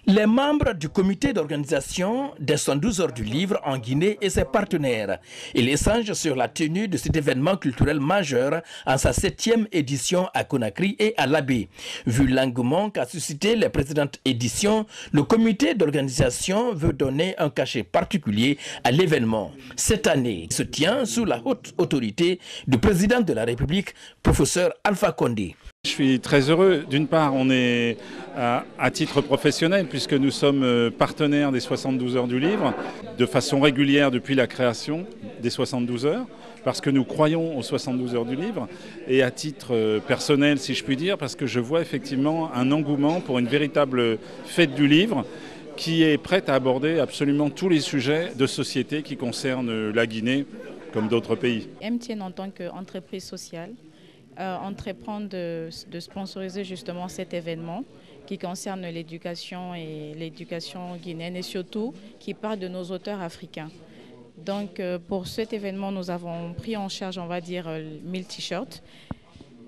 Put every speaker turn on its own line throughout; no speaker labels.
Les membres du comité d'organisation des 112 heures du livre en Guinée et ses partenaires. Ils échangent sur la tenue de cet événement culturel majeur en sa 7e édition à Conakry et à Labé. Vu l'engouement qu'a suscité les précédentes éditions, le comité d'organisation veut donner un cachet particulier à l'événement. Cette année, il se tient sous la haute autorité du président de la République, professeur Alpha Condé.
Je suis très heureux. D'une part, on est à titre professionnel puisque nous sommes partenaires des 72 heures du livre de façon régulière depuis la création des 72 heures parce que nous croyons aux 72 heures du livre et à titre personnel, si je puis dire, parce que je vois effectivement un engouement pour une véritable fête du livre qui est prête à aborder absolument tous les sujets de société qui concernent la Guinée comme d'autres pays.
MTN en tant qu'entreprise sociale entreprend de sponsoriser justement cet événement qui concerne l'éducation et l'éducation guinéenne et surtout qui parle de nos auteurs africains. Donc pour cet événement, nous avons pris en charge, on va dire, 1000 t-shirts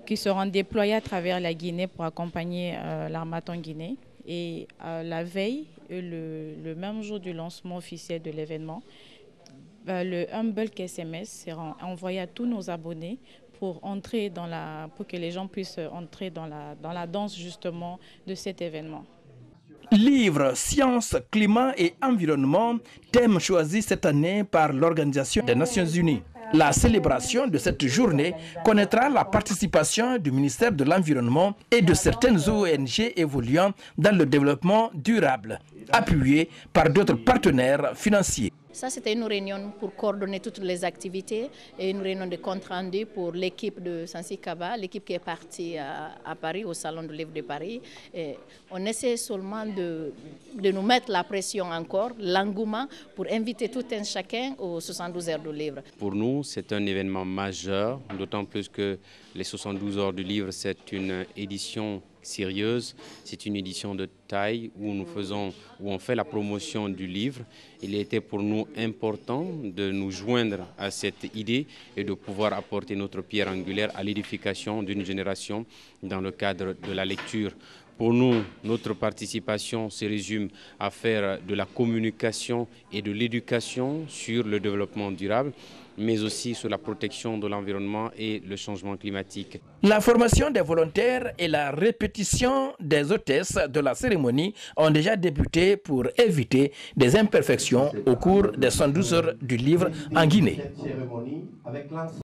qui seront déployés à travers la Guinée pour accompagner l'Harmattan Guinée. Et la veille, le même jour du lancement officiel de l'événement, le Humble SMS sera envoyé à tous nos abonnés pour que les gens puissent entrer dans la danse justement de cet événement.
Livre, sciences, climat et environnement, thème choisi cette année par l'Organisation des Nations Unies. La célébration de cette journée connaîtra la participation du ministère de l'Environnement et de certaines ONG évoluant dans le développement durable, appuyées par d'autres partenaires financiers.
Ça, c'était une réunion pour coordonner toutes les activités et une réunion de compte rendu pour l'équipe de Sansi Kaba, l'équipe qui est partie à Paris, au Salon du Livre de Paris. Et on essaie seulement de nous mettre la pression encore, l'engouement, pour inviter tout un chacun aux 72 heures du livre.
Pour nous, c'est un événement majeur, d'autant plus que les 72 heures du livre, c'est une édition sérieuse, c'est une édition de taille où on fait la promotion du livre. Il était pour nous important de nous joindre à cette idée et de pouvoir apporter notre pierre angulaire à l'édification d'une génération dans le cadre de la lecture. Pour nous, notre participation se résume à faire de la communication et de l'éducation sur le développement durable, mais aussi sur la protection de l'environnement et le changement climatique.
La formation des volontaires et la répétition des hôtesses de la cérémonie ont déjà débuté pour éviter des imperfections au cours des 112 heures du livre en Guinée.